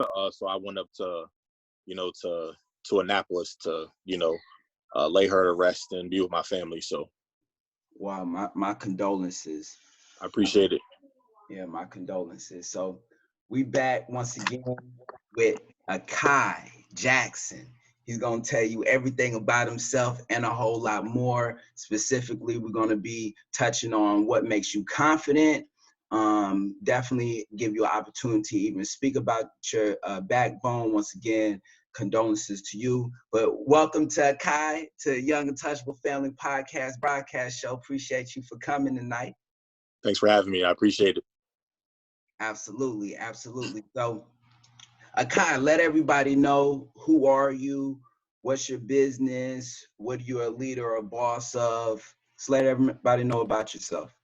So I went up to, to Annapolis to, lay her to rest and be with my family. So wow, my condolences. I appreciate it. Yeah, my condolences. So we back once again with Akai Jackson. He's gonna tell you everything about himself and a whole lot more. Specifically, we're gonna be touching on what makes you confident. Definitely give you an opportunity to even speak about your backbone. Once again, condolences to you. But welcome to Akai, to Young Untouchable Family Podcast broadcast show. Appreciate you for coming tonight. Thanks for having me. I appreciate it. Absolutely, absolutely. So, Akai, let everybody know, who are you? What's your business? What are you, a leader or boss of? Just let everybody know about yourself.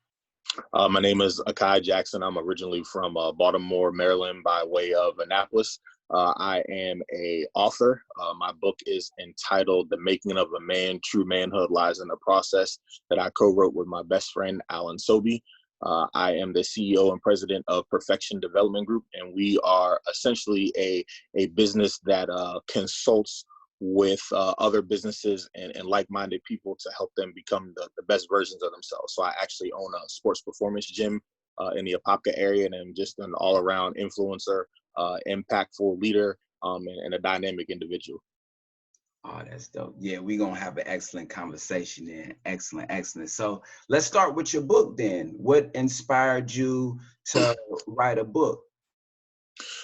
My name is Akai Jackson. I'm originally from Baltimore, Maryland, by way of Annapolis. I am a author. My book is entitled "The Making of a Man: True Manhood Lies in the Process," that I co-wrote with my best friend Alan Sobey. I am the CEO and president of Perfection Development Group, and we are essentially a business that consults with other businesses and like-minded people to help them become the best versions of themselves. So I actually own a sports performance gym in the Apopka area, and I'm just an all-around influencer, impactful leader, and a dynamic individual. Oh, that's dope. Yeah, we're going to have an excellent conversation then. Excellent, excellent. So let's start with your book then. What inspired you to write a book?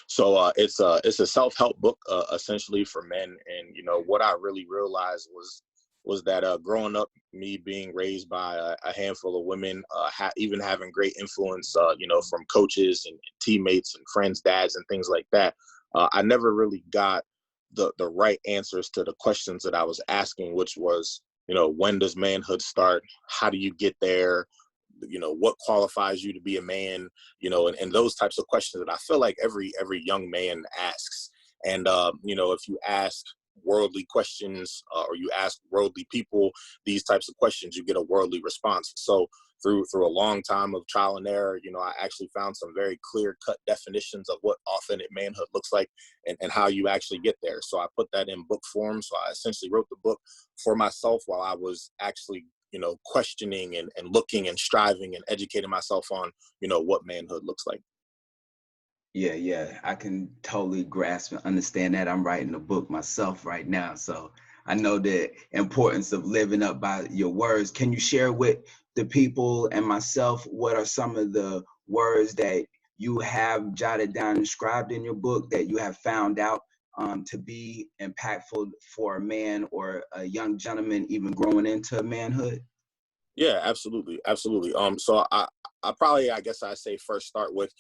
So it's a self-help book, essentially for men. And what I really realized was that growing up, me being raised by a handful of women, even having great influence, from coaches and teammates and friends, dads, and things like that, I never really got the right answers to the questions that I was asking, which was, when does manhood start? How do you get there? What qualifies you to be a man? And those types of questions that I feel like every young man asks. And if you ask worldly questions, or you ask worldly people these types of questions, you get a worldly response. So through a long time of trial and error, I actually found some very clear cut definitions of what authentic manhood looks like, and how you actually get there. So I put that in book form. So I essentially wrote the book for myself while I was actually questioning and looking and striving and educating myself on, what manhood looks like. Yeah, I can totally grasp and understand that. I'm writing a book myself right now, so I know the importance of living up by your words. Can you share with the people and myself what are some of the words that you have jotted down and described in your book that you have found out to be impactful for a man or a young gentleman even growing into manhood? Yeah, absolutely. Absolutely. So I guess I say first start with,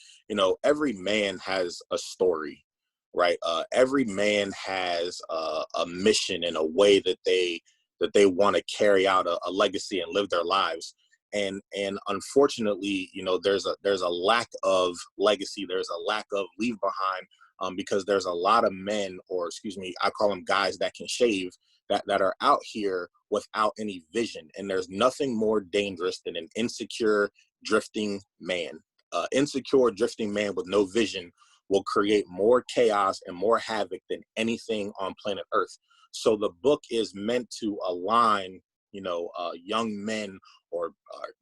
every man has a story, right? Every man has a mission and a way that they want to carry out a legacy and live their lives. And unfortunately, there's a lack of legacy. There's a lack of leave behind, because there's a lot of men, or excuse me, I call them guys that can shave, that are out here without any vision. And there's nothing more dangerous than an insecure, drifting man. Insecure, drifting man with no vision will create more chaos and more havoc than anything on planet Earth. So the book is meant to align, young men or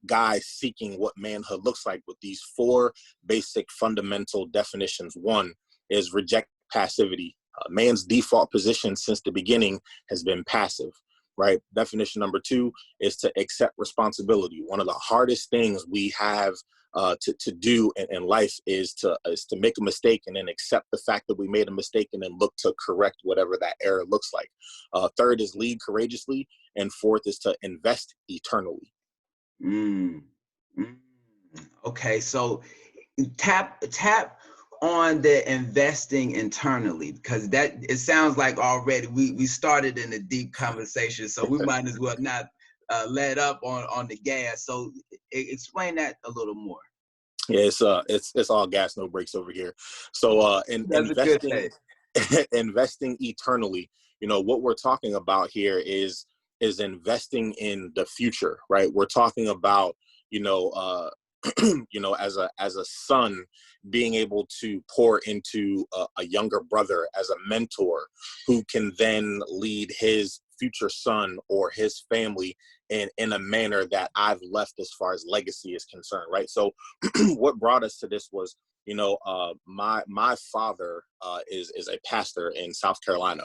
guys seeking what manhood looks like with these four basic fundamental definitions. One is reject passivity. Man's default position since the beginning has been passive, right? Definition number two is to accept responsibility. One of the hardest things we have to do in life is to make a mistake and then accept the fact that we made a mistake and then look to correct whatever that error looks like. Third is lead courageously. And fourth is to invest eternally. Mm. Mm. Okay, so tap on the investing internally, because that, it sounds like already we started in a deep conversation, so we might as well not let up on the gas. So explain that a little more. Yeah, it's all gas, no brakes over here. So That's a good thing. investing eternally. What we're talking about here is investing in the future, right? We're talking about, you know, as a son, being able to pour into a younger brother as a mentor who can then lead his future son or his family in a manner that I've left as far as legacy is concerned, right? So what brought us to this was, you know, my father is a pastor in South Carolina,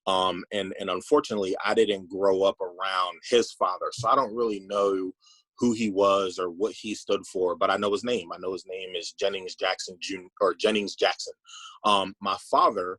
and unfortunately I didn't grow up around his father, so I don't really know who he was or what he stood for, but I know his name. I know his name is Jennings Jackson Jr. or Jennings Jackson. My father,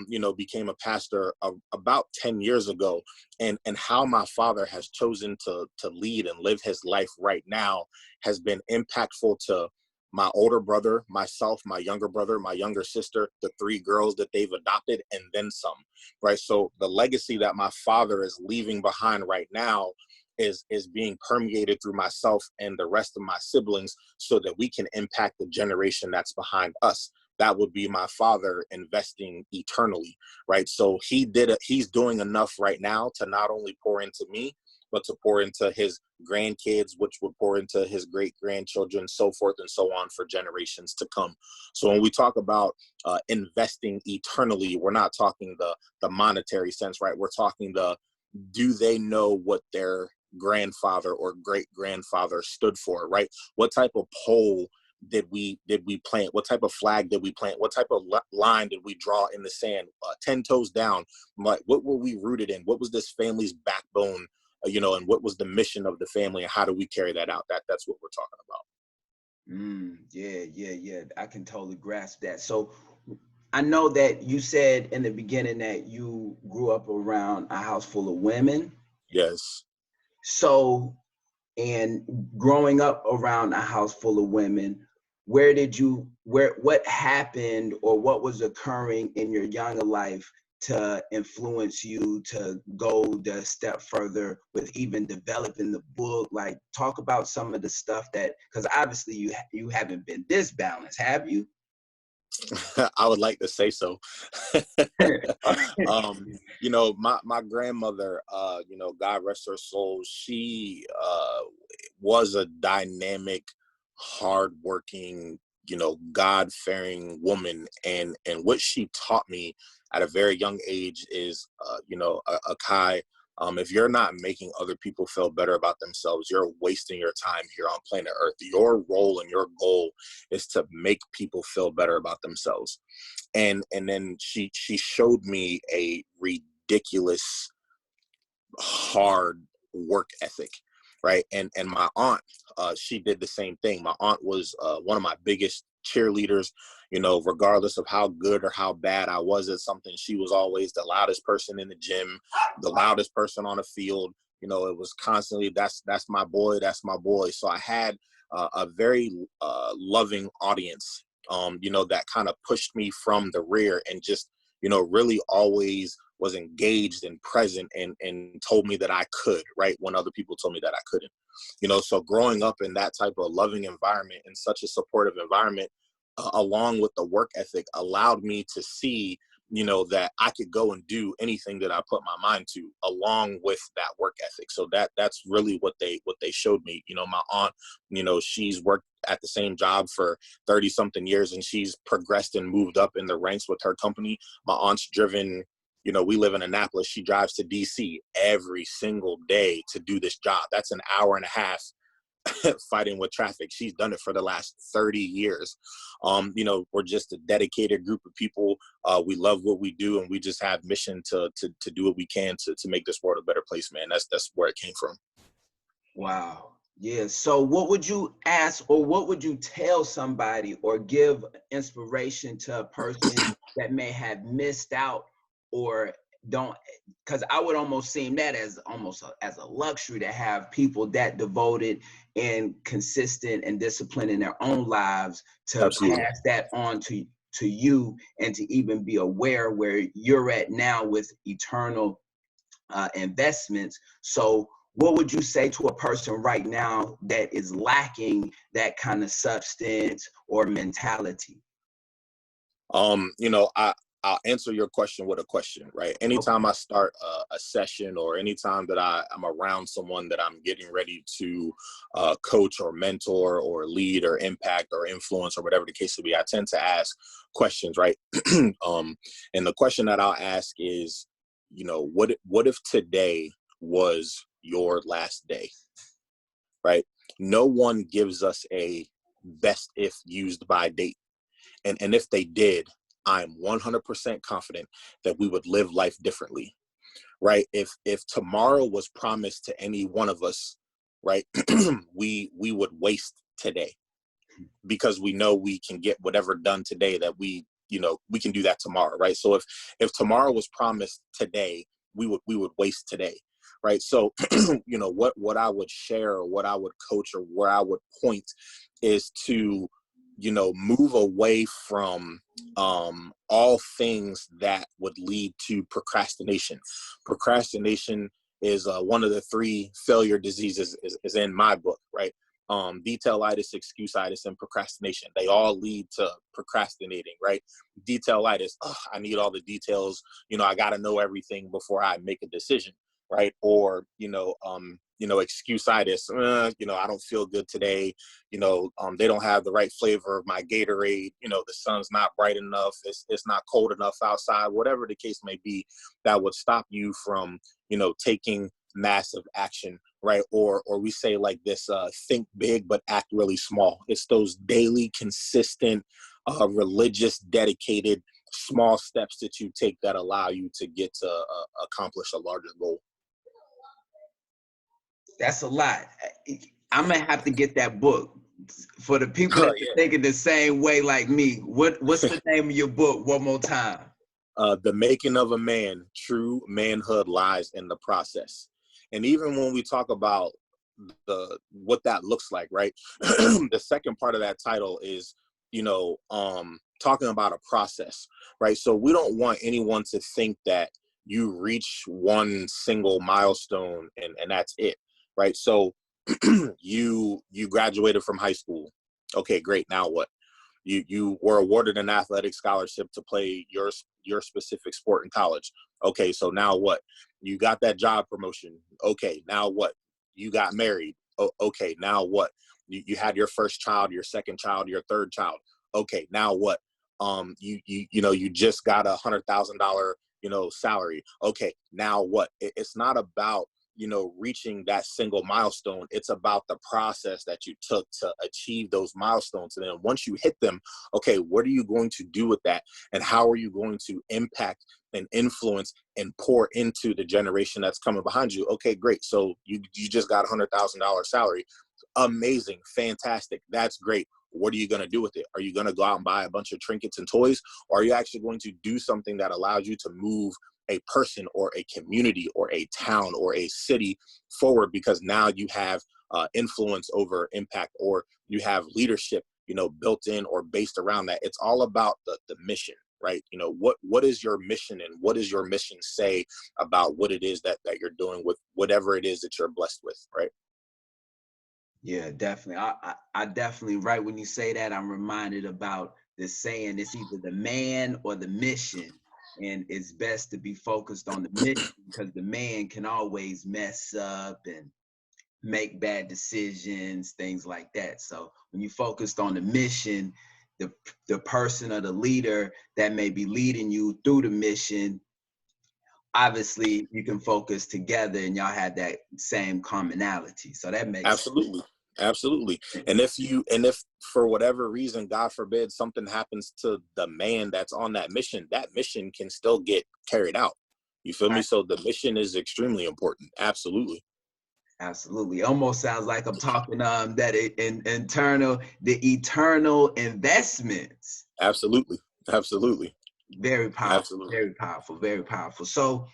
you know, became a pastor about 10 years ago, and how my father has chosen to lead and live his life right now has been impactful to my older brother, myself, my younger brother, my younger sister, the 3 girls that they've adopted, and then some, right? So the legacy that my father is leaving behind right now is being permeated through myself and the rest of my siblings so that we can impact the generation that's behind us. That would be my father investing eternally, right? So he's doing enough right now to not only pour into me, but to pour into his grandkids, which would pour into his great grandchildren, so forth and so on for generations to come. So when we talk about investing eternally, we're not talking the monetary sense, right? We're talking do they know what their grandfather or great grandfather stood for, right? What type of pole did we plant? What type of flag did we plant? What type of line did we draw in the sand? 10 toes down. Like, what were we rooted in? What was this family's backbone? You know, and what was the mission of the family, and how do we carry that out? That's what we're talking about. Yeah. I can totally grasp that. So I know that you said in the beginning that you grew up around a house full of women. Yes. So, and growing up around a house full of women, what happened or what was occurring in your younger life to influence you to go the step further with even developing the book? Like, talk about some of the stuff that, because obviously you haven't been this balanced, have you? I would like to say so. You know, my grandmother, you know, God rest her soul, she was a dynamic, hardworking, you know, God-fearing woman, and what she taught me at a very young age is, you know, Akai, if you're not making other people feel better about themselves, you're wasting your time here on planet Earth. Your role and your goal is to make people feel better about themselves. And then she showed me a ridiculous hard work ethic, right? And my aunt, she did the same thing. My aunt was one of my biggest cheerleaders. You know, regardless of how good or how bad I was at something, she was always the loudest person in the gym, the loudest person on the field. You know, it was constantly, that's my boy, that's my boy. So I had a very loving audience, you know, that kind of pushed me from the rear and just, you know, really always was engaged and present and told me that I could, right? When other people told me that I couldn't, you know. So growing up in that type of loving environment, in such a supportive environment, along with the work ethic, allowed me to see, you know, that I could go and do anything that I put my mind to, along with that work ethic. So that's really what they showed me. You know, my aunt, you know, she's worked at the same job for 30 something years, and she's progressed and moved up in the ranks with her company. My aunt's driven, you know, we live in Annapolis. She drives to DC every single day to do this job. That's an hour and a half fighting with traffic. She's done it for the last 30 years. You know, we're just a dedicated group of people. We love what we do, and we just have mission to do what we can to make this world a better place, man. That's where it came from. Wow. Yeah. So what would you ask, or what would you tell somebody or give inspiration to a person that may have missed out or don't, because I would almost seem that as almost as a luxury to have people that devoted and consistent and disciplined in their own lives to Absolutely. pass that on to you, and to even be aware where you're at now with eternal investments. So what would you say to a person right now that is lacking that kind of substance or mentality? You know, I I'll answer your question with a question, right? Anytime I start a session, or anytime that I'm around someone that I'm getting ready to coach or mentor or lead or impact or influence or whatever the case may be, I tend to ask questions, right? And the question that I'll ask is, what if today was your last day, right? No one gives us a best if used by date. And if they did, I'm 100% confident that we would live life differently, right? If tomorrow was promised to any one of us, right, we would waste today, because we know we can get whatever done today that we can do that tomorrow, right? So if tomorrow was promised today, we would waste today, right? So what I would share, or what I would coach, or where I would point is to move away from all things that would lead to procrastination. Procrastination is one of the 3 failure diseases is in my book, right? Detailitis, excuseitis, and procrastination. They all lead to procrastinating, right? Detailitis, I need all the details. I got to know everything before I make a decision, right? Or, excuseitis, I don't feel good today. They don't have the right flavor of my Gatorade. The sun's not bright enough. It's not cold enough outside, whatever the case may be, that would stop you from, taking massive action, right? Or we say like this, think big, but act really small. It's those daily, consistent, religious, dedicated, small steps that you take that allow you to get to accomplish a larger goal. That's a lot. I'm gonna have to get that book for the people that are thinking the same way like me. What's the name of your book? One more time. The Making of a Man: True Manhood Lies in the Process. And even when we talk about what that looks like, right? The second part of that title is, talking about a process, right? So we don't want anyone to think that you reach one single milestone and that's it, right? So you graduated from high school. Okay, great. Now what? You were awarded an athletic scholarship to play your specific sport in college. Okay, so now what? You got that job promotion. Okay, now what? You got married. Okay, now what? You had your first child, your second child, your third child. Okay, now what? You just got $100,000 salary. Okay, now what? It's not about reaching that single milestone. It's about the process that you took to achieve those milestones. And then once you hit them, okay, what are you going to do with that? And how are you going to impact and influence and pour into the generation that's coming behind you? Okay, great. So you just got $100,000 salary. Amazing. Fantastic. That's great. What are you going to do with it? Are you going to go out and buy a bunch of trinkets and toys? Or are you actually going to do something that allows you to move a person or a community or a town or a city forward, because now you have influence over impact, or you have leadership, built in or based around that? It's all about the mission, right? What is your mission, and what does your mission say about what it is that you're doing with whatever it is that you're blessed with, right? Yeah, definitely. I definitely, right when you say that, I'm reminded about this saying, it's either the man or the mission. And it's best to be focused on the mission, because the man can always mess up and make bad decisions, things like that. So when you focused on the mission, the person or the leader that may be leading you through the mission, obviously you can focus together and y'all have that same commonality. So that makes Absolutely. Absolutely. And if for whatever reason, God forbid, something happens to the man that's on that mission can still get carried out. You feel me? So the mission is extremely important. Absolutely. Absolutely. Almost sounds like I'm talking the eternal investments. Absolutely. Absolutely. Very powerful. Absolutely. Very powerful. Very powerful. So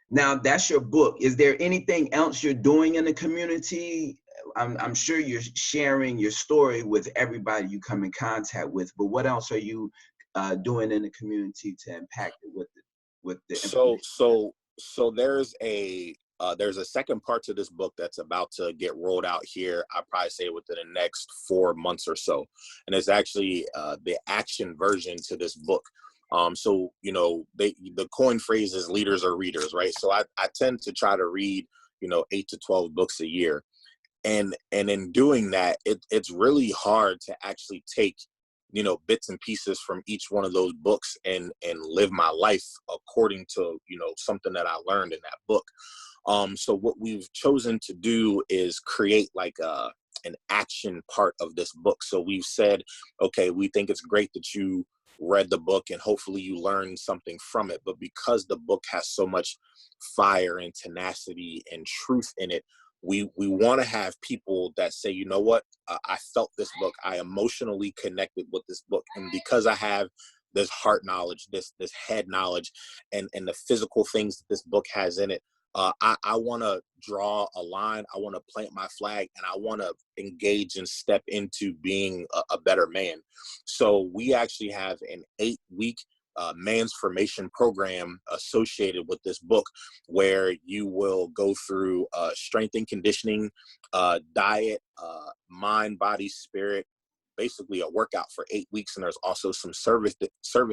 now that's your book. Is there anything else you're doing in the community? I'm sure you're sharing your story with everybody you come in contact with, but what else are you doing in the community to impact it with the So there's a second part to this book that's about to get rolled out here. I'd probably say within the next 4 months or so. And it's actually the action version to this book. So, the coin phrase is leaders are readers, right? So I tend to try to read, 8 to 12 books a year. And in doing that, it's really hard to actually take, bits and pieces from each one of those books and live my life according to, something that I learned in that book. So what we've chosen to do is create like an action part of this book. So we've said, okay, we think it's great that you read the book and hopefully you learned something from it. But because the book has so much fire and tenacity and truth in it, we want to have people that say, you know what, I felt this book. I emotionally connected with this book. And because I have this heart knowledge, this head knowledge, and the physical things that this book has in it, I want to draw a line. I want to plant my flag, and I want to engage and step into being a better man. So we actually have an 8-week man's formation program associated with this book, where you will go through strength and conditioning, diet, mind, body, spirit, basically a workout for 8 weeks. And there's also some service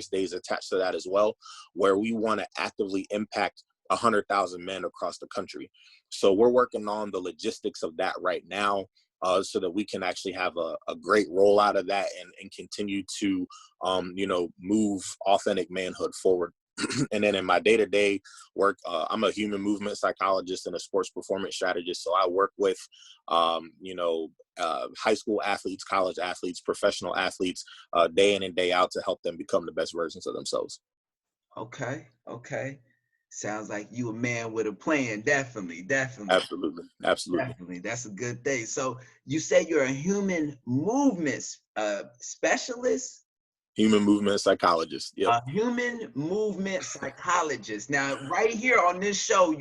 days attached to that as well, where we want to actively impact 100,000 men across the country. So we're working on the logistics of that right now, so that we can actually have a great rollout of that and continue to, move authentic manhood forward. And then in my day-to-day work, I'm a human movement psychologist and a sports performance strategist. So I work with, high school athletes, college athletes, professional athletes, day in and day out to help them become the best versions of themselves. Okay. Sounds like you a man with a plan. Definitely. Absolutely. Definitely. That's a good thing. So you say you're a human movement specialist? Human movement psychologist. Yep. A human movement psychologist. Now, right here on this show,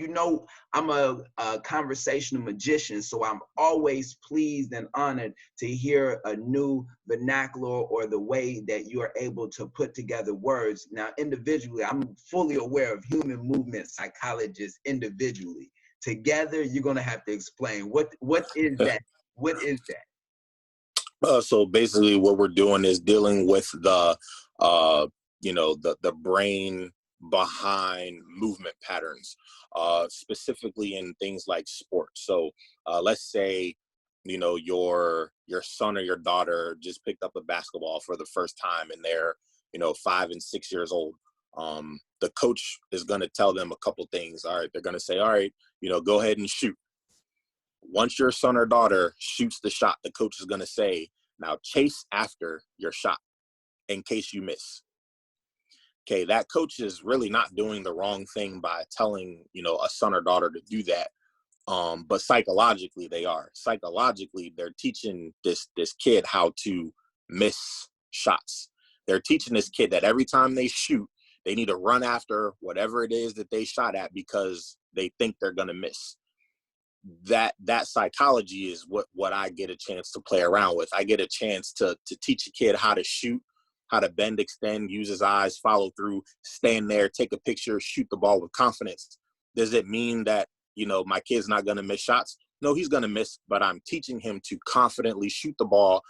I'm a conversational magician, so I'm always pleased and honored to hear a new vernacular or the way that you are able to put together words. Now, individually, I'm fully aware of human movement psychologist individually. Together, you're going to have to explain what is that? What is that? So basically what we're doing is dealing with the brain behind movement patterns, specifically in things like sports. So let's say, your son or your daughter just picked up a basketball for the first time and they're, 5 and 6 years old. The coach is going to tell them a couple things. All right. They're going to say, all right, go ahead and shoot. Once your son or daughter shoots the shot, the coach is going to say, now chase after your shot in case you miss. Okay, that coach is really not doing the wrong thing by telling, a son or daughter to do that. But psychologically, they are. Psychologically, they're teaching this kid how to miss shots. They're teaching this kid that every time they shoot, they need to run after whatever it is that they shot at because they think they're going to miss. That psychology is what I get a chance to play around with. I get a chance to teach a kid how to shoot, how to bend, extend, use his eyes, follow through, stand there, take a picture, shoot the ball with confidence. Does it mean that, my kid's not going to miss shots? No, he's going to miss, but I'm teaching him to confidently shoot the ball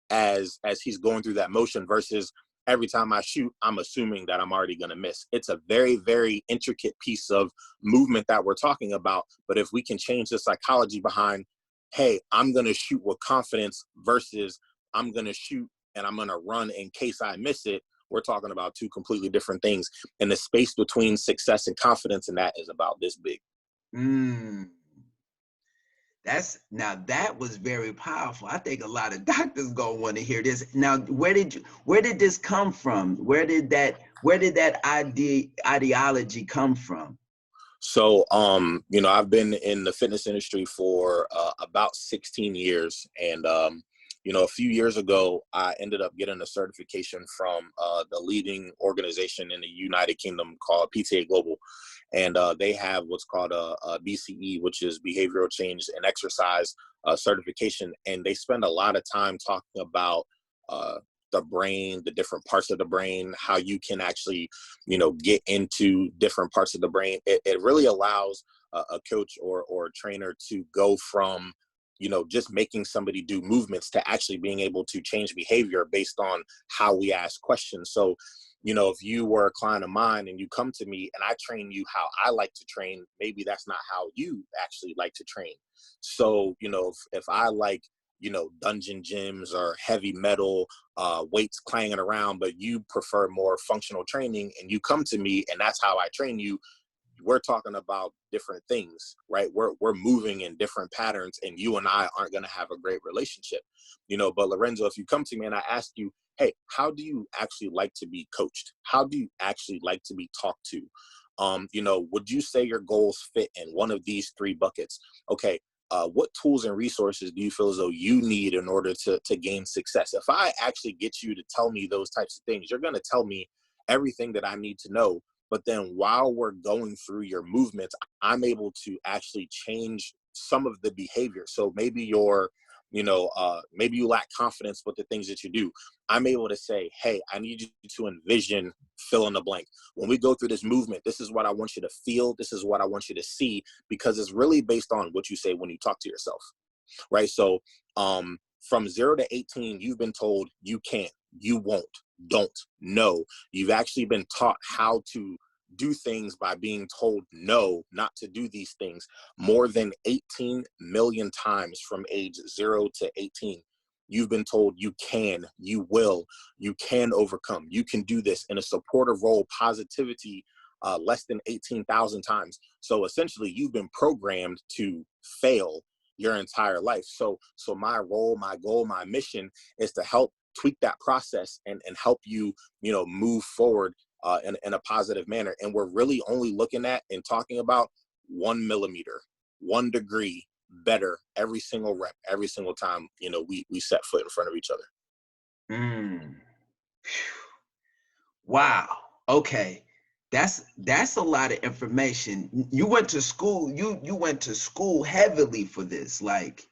as he's going through that motion versus every time I shoot, I'm assuming that I'm already going to miss. It's a very, very intricate piece of movement that we're talking about. But if we can change the psychology behind, hey, I'm going to shoot with confidence versus I'm going to shoot and I'm going to run in case I miss it, we're talking about two completely different things. And the space between success and confidence in that is about this big. That was very powerful. I think a lot of doctors gonna want to hear this. Now, where did this come from? Where did that ideology come from? So, I've been in the fitness industry for about 16 years. And, a few years ago, I ended up getting a certification from the leading organization in the United Kingdom called PTA Global. And they have what's called a BCE, which is Behavioral Change and Exercise certification. And they spend a lot of time talking about the brain, the different parts of the brain, how you can actually, get into different parts of the brain. It really allows a coach or a trainer to go from, just making somebody do movements to actually being able to change behavior based on how we ask questions. So if you were a client of mine and you come to me and I train you how I like to train, maybe that's not how you actually like to train. So, if I like, dungeon gyms or heavy metal, weights clanging around, but you prefer more functional training and you come to me and that's how I train you, we're talking about different things, right? We're moving in different patterns, and you and I aren't going to have a great relationship, but Lawrenzo, if you come to me and I ask you, hey, how do you actually like to be coached? How do you actually like to be talked to? Would you say your goals fit in one of these three buckets? Okay. What tools and resources do you feel as though you need in order to gain success? If I actually get you to tell me those types of things, you're going to tell me everything that I need to know. But then while we're going through your movements, I'm able to actually change some of the behavior. So maybe maybe you lack confidence with the things that you do. I'm able to say, hey, I need you to envision fill in the blank. When we go through this movement, this is what I want you to feel. This is what I want you to see, because it's really based on what you say when you talk to yourself, right? So from 0 to 18, you've been told you can't, you won't, don't, no. You've actually been taught how to do things by being told no, not to do these things, more than 18 million times from age 0 to 18. You've been told you can, you will, you can overcome, you can do this in a supportive role, positivity, less than 18,000 times. So essentially, you've been programmed to fail your entire life. So my role, my goal, my mission is to help tweak that process and help you, move forward in a positive manner. And we're really only looking at and talking about 1 millimeter, 1 degree better every single rep, every single time, we set foot in front of each other. Wow. Okay. That's a lot of information. You went to school, you went to school heavily for this. Like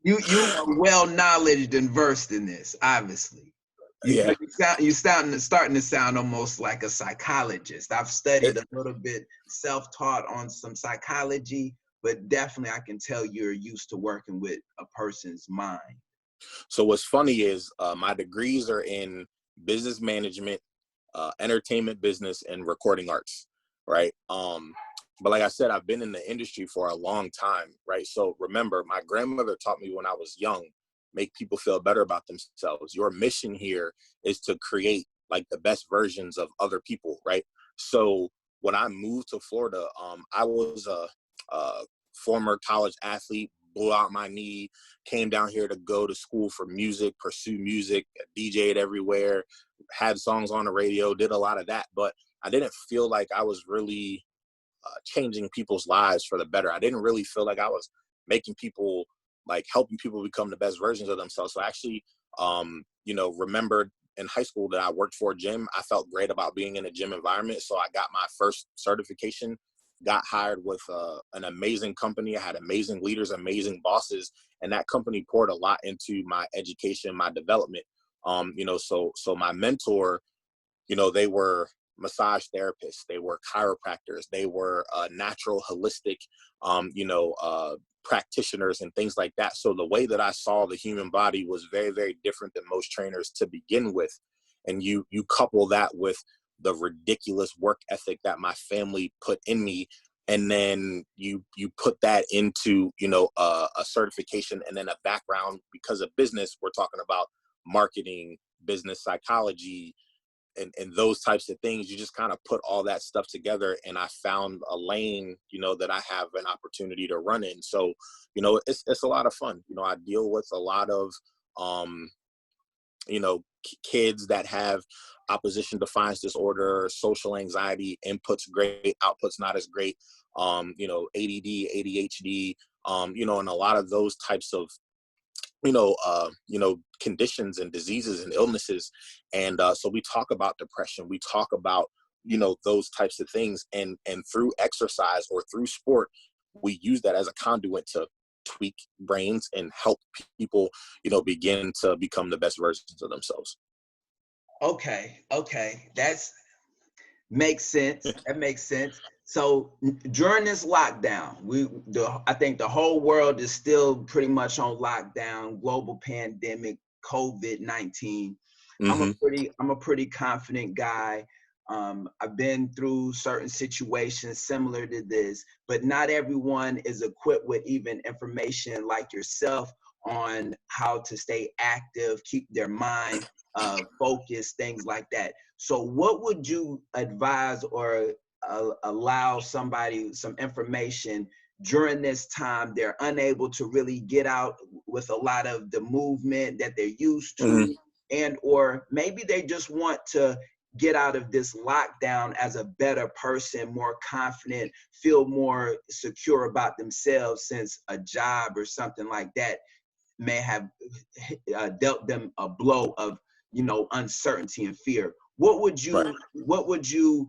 you are well knowledged and versed in this, obviously. Yeah. Starting to sound almost like a psychologist. I've studied a little bit self-taught on some psychology, but definitely I can tell you're used to working with a person's mind. So what's funny is my degrees are in business management, entertainment business, and recording arts, right? But like I said, I've been in the industry for a long time, right? So remember, my grandmother taught me when I was young, make people feel better about themselves. Your mission here is to create like the best versions of other people, right? So when I moved to Florida, I was a former college athlete, blew out my knee, came down here to go to school for music, pursue music, DJ'd everywhere, had songs on the radio, did a lot of that. But I didn't feel like I was really changing people's lives for the better. I didn't really feel like I was making people, like helping people become the best versions of themselves. So I actually, remembered in high school that I worked for a gym. I felt great about being in a gym environment. So I got my first certification, got hired with an amazing company. I had amazing leaders, amazing bosses, and that company poured a lot into my education, my development. So my mentor, they were massage therapists, they were chiropractors, they were natural holistic, practitioners and things like that. So the way that I saw the human body was very, very different than most trainers to begin with. And you couple that with the ridiculous work ethic that my family put in me, and then you put that into a certification and then a background because of business. We're talking about marketing, business psychology, and those types of things. You just kind of put all that stuff together, and I found a lane, that I have an opportunity to run in. So, it's a lot of fun. I deal with a lot of, kids that have opposition defiance disorder, social anxiety, inputs great, outputs not as great, ADD, ADHD, and a lot of those types of conditions and diseases and illnesses. And so we talk about depression, we talk about, those types of things. And through exercise or through sport, we use that as a conduit to tweak brains and help people, begin to become the best versions of themselves. Okay. That makes sense. That makes sense. So during this lockdown, I think the whole world is still pretty much on lockdown, global pandemic, COVID-19. Mm-hmm. I'm a pretty confident guy. I've been through certain situations similar to this, but not everyone is equipped with even information like yourself on how to stay active, keep their mind focused, things like that. So what would you advise or allow somebody some information during this time they're unable to really get out with a lot of the movement that they're used to, Mm-hmm. and or maybe they just want to get out of this lockdown as a better person, more confident, feel more secure about themselves, since a job or something like that may have dealt them a blow of, uncertainty and fear. Right. What would you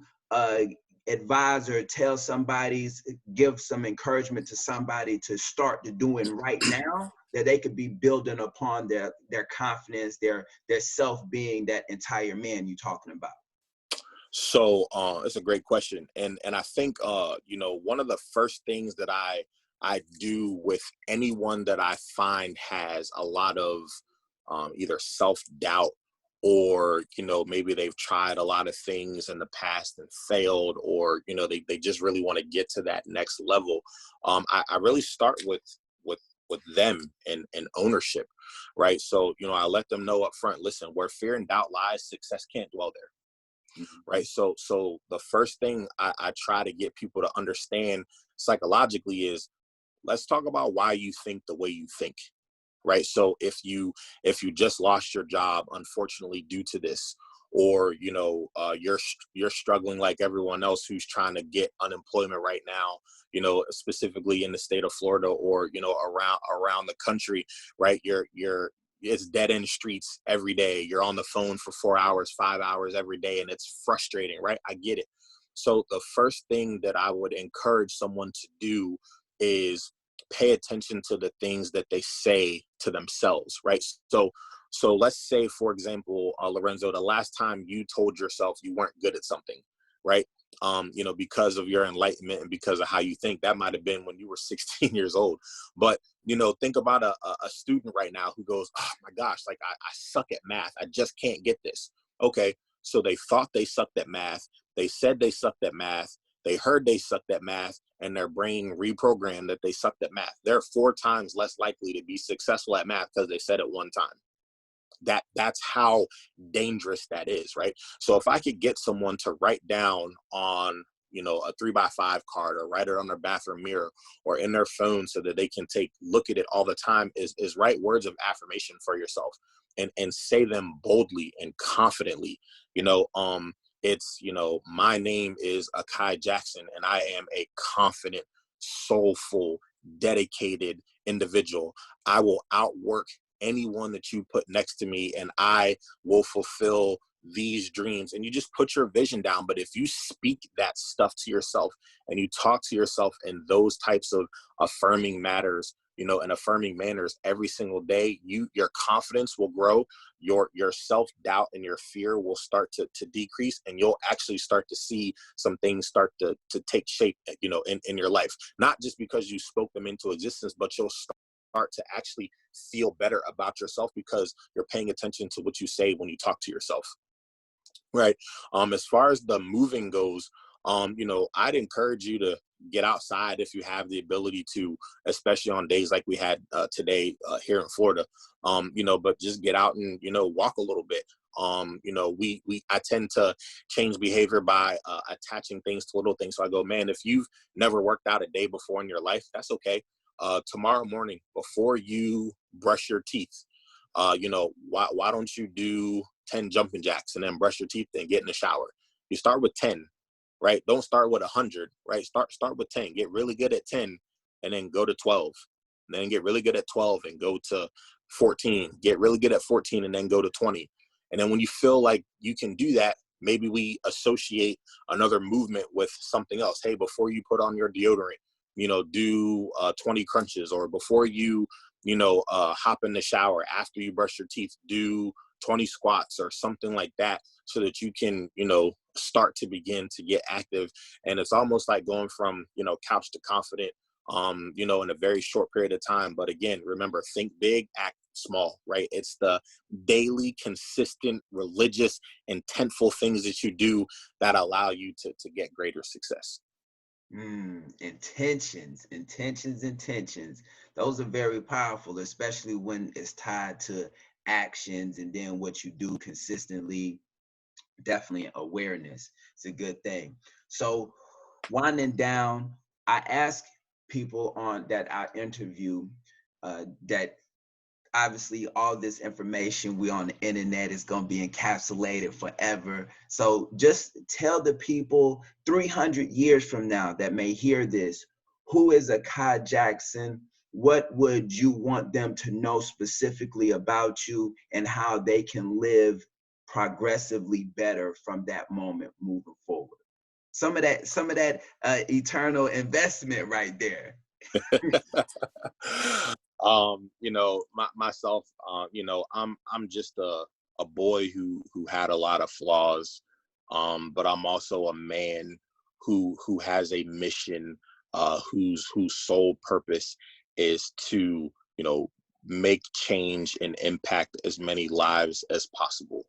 advise or tell somebody, give some encouragement to somebody to start to doing right now, that they could be building upon their confidence, their self being that entire man you're talking about? So it's a great question. And I think one of the first things that I do with anyone that I find has a lot of either self-doubt, or maybe they've tried a lot of things in the past and failed, or they just really want to get to that next level. I really start with them and ownership, right? So I let them know up front, listen, where fear and doubt lies, success can't dwell there. Right. So the first thing I try to get people to understand psychologically is, let's talk about why you think the way you think. Right. So if you just lost your job, unfortunately, due to this, or you're struggling like everyone else who's trying to get unemployment right now, specifically in the state of Florida, or around the country, right? It's dead end streets every day. You're on the phone for 4 hours, 5 hours every day, and it's frustrating, right? I get it. So the first thing that I would encourage someone to do is pay attention to the things that they say to themselves, right? So let's say, for example, Lawrenzo, the last time you told yourself you weren't good at something, right? Because of your enlightenment and because of how you think, that might have been when you were 16 years old. But, think about a student right now who goes, oh my gosh, like I suck at math. I just can't get this. Okay. So they thought they sucked at math. They said they sucked at math. They heard they sucked at math, and their brain reprogrammed that they sucked at math. They're 4 times less likely to be successful at math because they said it one time. That's how dangerous that is, right? So if I could get someone to write down on a 3x5 card, or write it on their bathroom mirror or in their phone, so that they can look at it all the time, is write words of affirmation for yourself, and say them boldly and confidently. It's my name is Akai Jackson, and I am a confident, soulful, dedicated individual. I will outwork anyone that you put next to me, and I will fulfill these dreams. And you just put your vision down. But if you speak that stuff to yourself, and you talk to yourself in those types of affirming matters, and affirming manners every single day, your confidence will grow, your self-doubt and your fear will start to decrease, and you'll actually start to see some things start to take shape, in your life. Not just because you spoke them into existence, but you'll start to actually feel better about yourself, because you're paying attention to what you say when you talk to yourself. Right. As far as the moving goes, I'd encourage you to get outside if you have the ability to, especially on days like we had today here in Florida. But just get out and walk a little bit. I tend to change behavior by attaching things to little things. So I go, man, if you've never worked out a day before in your life, that's okay. Tomorrow morning, before you brush your teeth, why don't you do 10 jumping jacks and then brush your teeth and get in the shower? You start with 10, right? Don't start with 100, right? Start with 10. Get really good at 10, and then go to 12. And then get really good at 12 and go to 14. Get really good at 14 and then go to 20. And then when you feel like you can do that, maybe we associate another movement with something else. Hey, before you put on your deodorant, do 20 crunches, or before you hop in the shower after you brush your teeth, do 20 squats or something like that, so that you can, start to begin to get active. And it's almost like going from, couch to confident, in a very short period of time. But again, remember, think big, act small, right? It's the daily, consistent, religious, intentful things that you do that allow you to get greater success. Intentions, intentions, intentions. Those are very powerful, especially when it's tied to actions and then what you do consistently. Definitely awareness. It's a good thing. So winding down, I ask people on that I interview that obviously all this information we on the internet is going to be encapsulated forever. So just tell the people 300 years from now that may hear this, who is Akai Jackson? What would you want them to know specifically about you and how they can live progressively better from that moment moving forward? Some of that eternal investment right there. Myself, I'm just a boy who had a lot of flaws, but I'm also a man who has a mission, whose sole purpose is to, make change and impact as many lives as possible,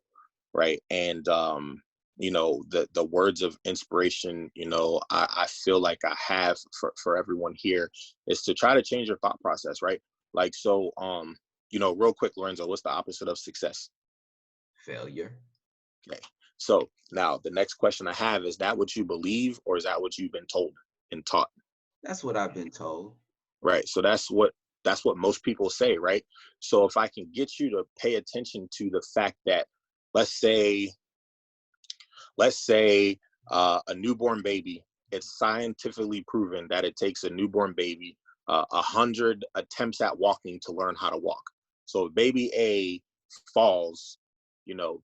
right? And the words of inspiration, I feel like I have for everyone here is to try to change your thought process, right? Like, so, real quick, Lawrenzo, what's the opposite of success? Failure. Okay. So now the next question I have, is that what you believe, or is that what you've been told and taught? That's what I've been told. Right. So that's what most people say, right? So if I can get you to pay attention to the fact that, let's say a newborn baby, it's scientifically proven that it takes a newborn baby 100 attempts at walking to learn how to walk. So if baby A falls,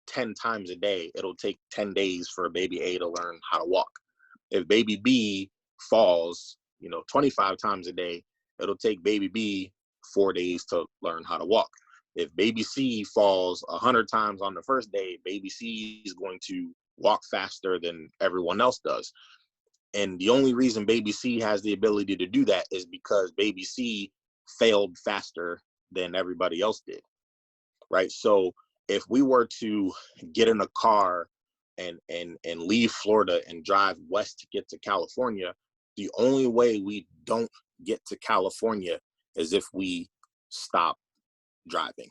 10 times a day, it'll take 10 days for baby A to learn how to walk. If baby B falls, 25 times a day, it'll take baby B 4 days to learn how to walk. If baby C falls 100 times on the first day, baby C is going to walk faster than everyone else does. And the only reason baby C has the ability to do that is because baby C failed faster than everybody else did, right? So if we were to get in a car and leave Florida and drive west to get to California, the only way we don't get to California is if we stop driving.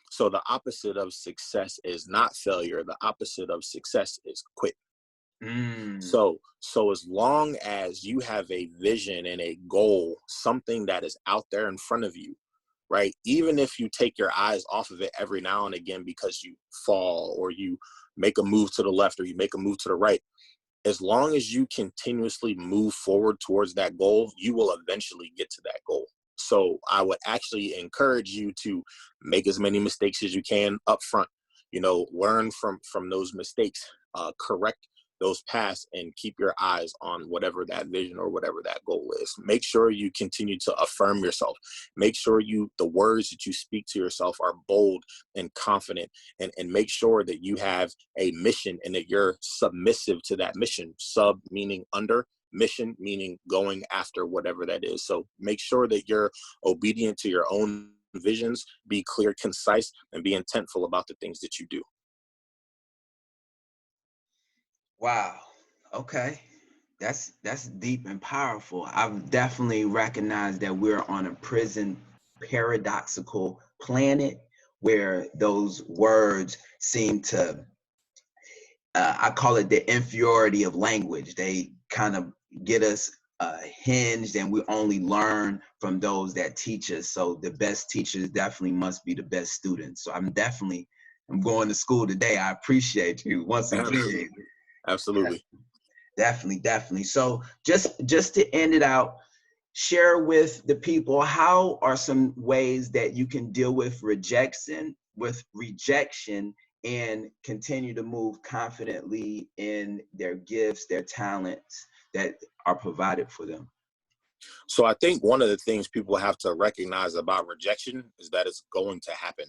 So the opposite of success is not failure. The opposite of success is quit. So as long as you have a vision and a goal, something that is out there in front of you, right? Even if you take your eyes off of it every now and again because you fall, or you make a move to the left, or you make a move to the right, as long as you continuously move forward towards that goal, you will eventually get to that goal. So I would actually encourage you to make as many mistakes as you can up front, learn from those mistakes, correct those past, and keep your eyes on whatever that vision or whatever that goal is. Make sure you continue to affirm yourself. Make sure the words that you speak to yourself are bold and confident, and make sure that you have a mission and that you're submissive to that mission. Sub meaning under, mission meaning going after whatever that is. So make sure that you're obedient to your own visions, be clear, concise, and be intentful about the things that you do. Wow. Okay. That's deep and powerful. I've definitely recognized that we're on a prison paradoxical planet where those words seem to I call it the inferiority of language. They kind of get us hinged, and we only learn from those that teach us. So the best teachers definitely must be the best students. So I'm going to school today. I appreciate you once again. Absolutely. Definitely. So just to end it out, share with the people, how are some ways that you can deal with rejection and continue to move confidently in their gifts, their talents that are provided for them? So I think one of the things people have to recognize about rejection is that it's going to happen.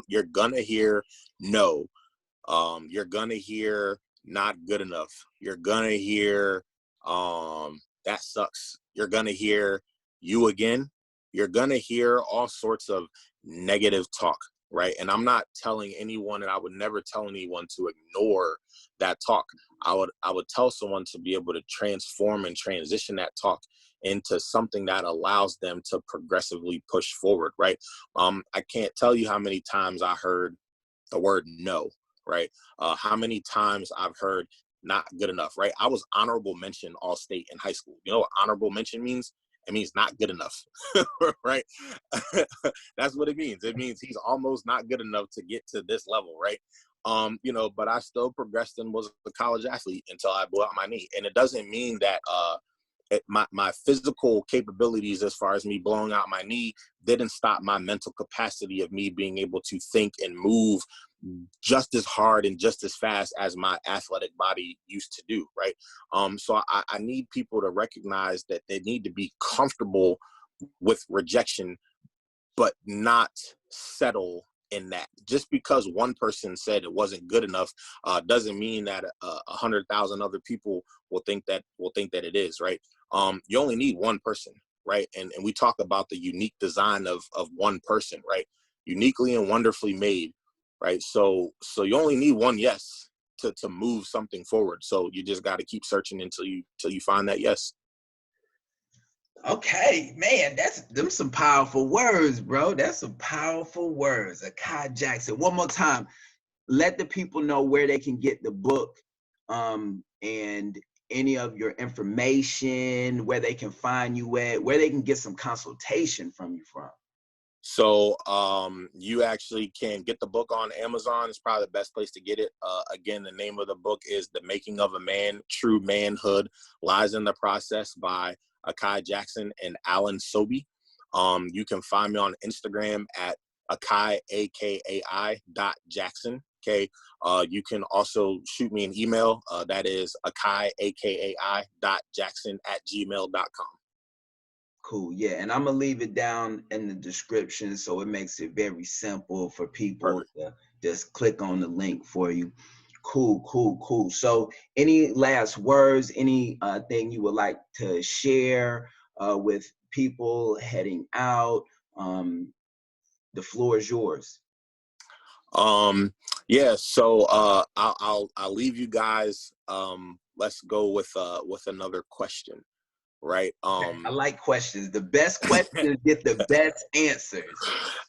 You're gonna hear no. You're gonna hear not good enough. You're gonna hear that sucks. You're gonna hear you again. you're going to hear all sorts of negative talk, right? And I'm not telling anyone, and I would never tell anyone to ignore that talk. I would tell someone to be able to transform and transition that talk into something that allows them to progressively push forward, right? I can't tell you how many times I heard the word no, right? How many times I've heard not good enough, right? I was honorable mention all state in high school. You know what honorable mention means? It means not good enough, right? That's what it means. It means he's almost not good enough to get to this level, right? But I still progressed and was a college athlete until I blew out my knee. And it doesn't mean that my physical capabilities, as far as me blowing out my knee, didn't stop my mental capacity of me being able to think and move just as hard and just as fast as my athletic body used to do, right? So I need people to recognize that they need to be comfortable with rejection, but not settle in that. Just because one person said it wasn't good enough doesn't mean that 100,000 other people will think that it is, right? You only need one person, right? And we talk about the unique design of one person, right? Uniquely and wonderfully made, right? So you only need one yes to move something forward. So you just got to keep searching until you find that yes. Okay, man, them some powerful words, bro. That's some powerful words. Akai Jackson. One more time, let the people know where they can get the book, and any of your information, where they can find you at, where they can get some consultation from you from. So you actually can get the book on Amazon. It's probably the best place to get it. Again, the name of the book is The Making of a Man, True Manhood Lies in the Process by Akai Jackson and Alan Sobey. You can find me on Instagram at Akai, akai.jackson. Okay. You can also shoot me an email. That is Akai, akai.jackson@gmail.com. Cool. Yeah. And I'm going to leave it down in the description, so it makes it very simple for people to just click on the link for you. Cool. So any last words, any thing you would like to share with people heading out? The floor is yours. Yeah, so I'll leave you guys. Let's go with another question, right? I like questions. The best questions get the best answers.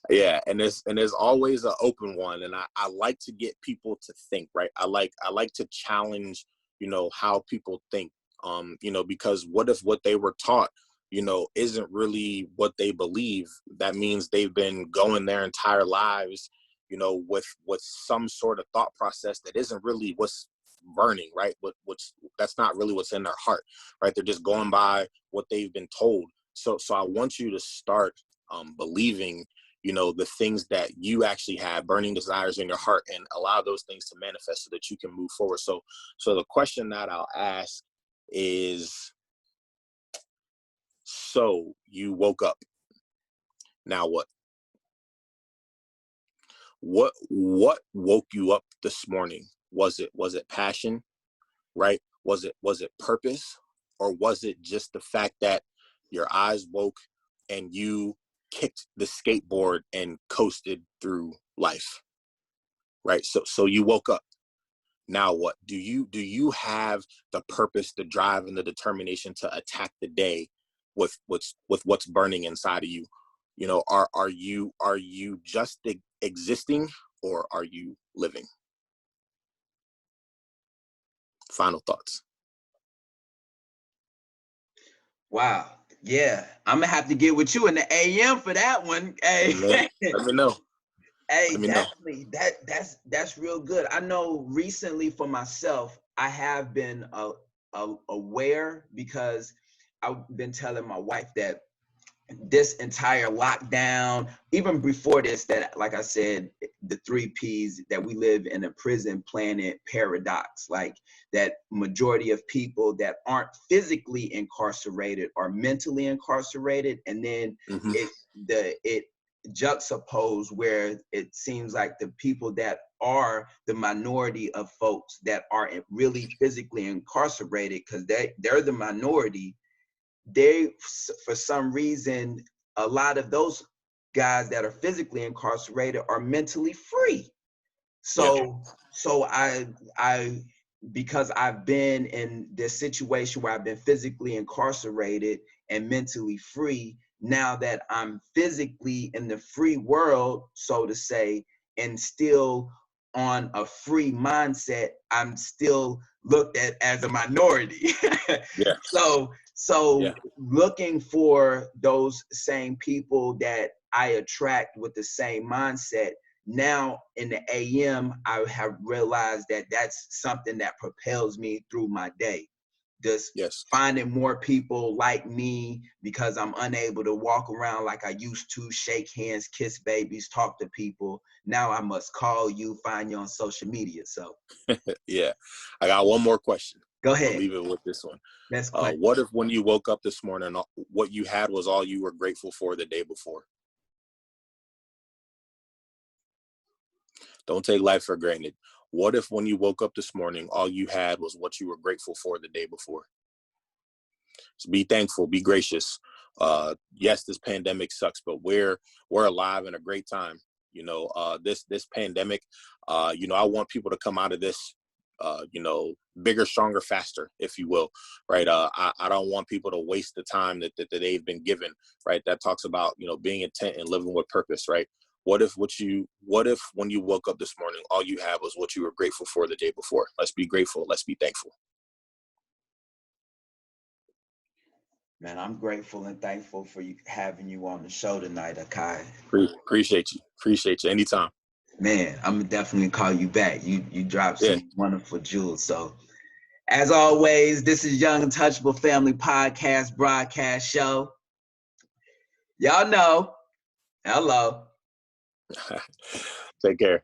Yeah, and there's always an open one, and I like to get people to think, right? I like to challenge, how people think, because what if what they were taught, isn't really what they believe? That means they've been going their entire lives, with some sort of thought process that isn't really what's burning, right? Which that's not really what's in their heart, right? They're just going by what they've been told. So I want you to start believing, the things that you actually have burning desires in your heart, and allow those things to manifest so that you can move forward. So the question that I'll ask is, so you woke up, now what? What woke you up this morning? Was it passion, right? Was it purpose, or was it just the fact that your eyes woke and you kicked the skateboard and coasted through life, right? So you woke up. Now what? Do you have the purpose, the drive, and the determination to attack the day with what's burning inside of you? Are you just existing, or are you living? Final thoughts. Wow. Yeah. I'm gonna have to get with you in the AM for that one. Hey. Let me know. Hey, Let me know. definitely. That's real good. I know recently for myself, I have been aware, because I've been telling my wife that this entire lockdown, even before this, that, like I said, the 3 P's, that we live in a prison planet paradox, like that majority of people that aren't physically incarcerated are mentally incarcerated. And then Mm-hmm. it juxtapose where it seems like the people that are the minority of folks that aren't really physically incarcerated, because they're the minority, they for some reason a lot of those guys that are physically incarcerated are mentally free. So I because I've been in this situation where I've been physically incarcerated and mentally free, now that I'm physically in the free world, so to say, and still on a free mindset, I'm still looked at as a minority. Yeah. So looking for those same people that I attract with the same mindset, now in the AM, I have realized that that's something that propels me through my day. Just finding more people like me, because I'm unable to walk around like I used to, shake hands, kiss babies, talk to people. Now I must call you, find you on social media. So yeah. I got one more question. Go ahead. I'll leave it with this one. Next question. What if when you woke up this morning, what you had was all you were grateful for the day before? Don't take life for granted. What if when you woke up this morning, all you had was what you were grateful for the day before? So be thankful, be gracious. Yes, this pandemic sucks, but we're alive in a great time. You know, this pandemic, you know, I want people to come out of this, you know, bigger, stronger, faster, if you will, right? I don't want people to waste the time that they've been given, right? That talks about, you know, being intent and living with purpose, right? What if when you woke up this morning, all you had was what you were grateful for the day before? Let's be grateful. Let's be thankful. Man, I'm grateful and thankful for you having you on the show tonight, Akai. Appreciate you. Anytime. Man, I'm definitely gonna call you back. You dropped some wonderful jewels. So as always, this is Young Untouchable Family Podcast broadcast show. Y'all know. Hello. Take care.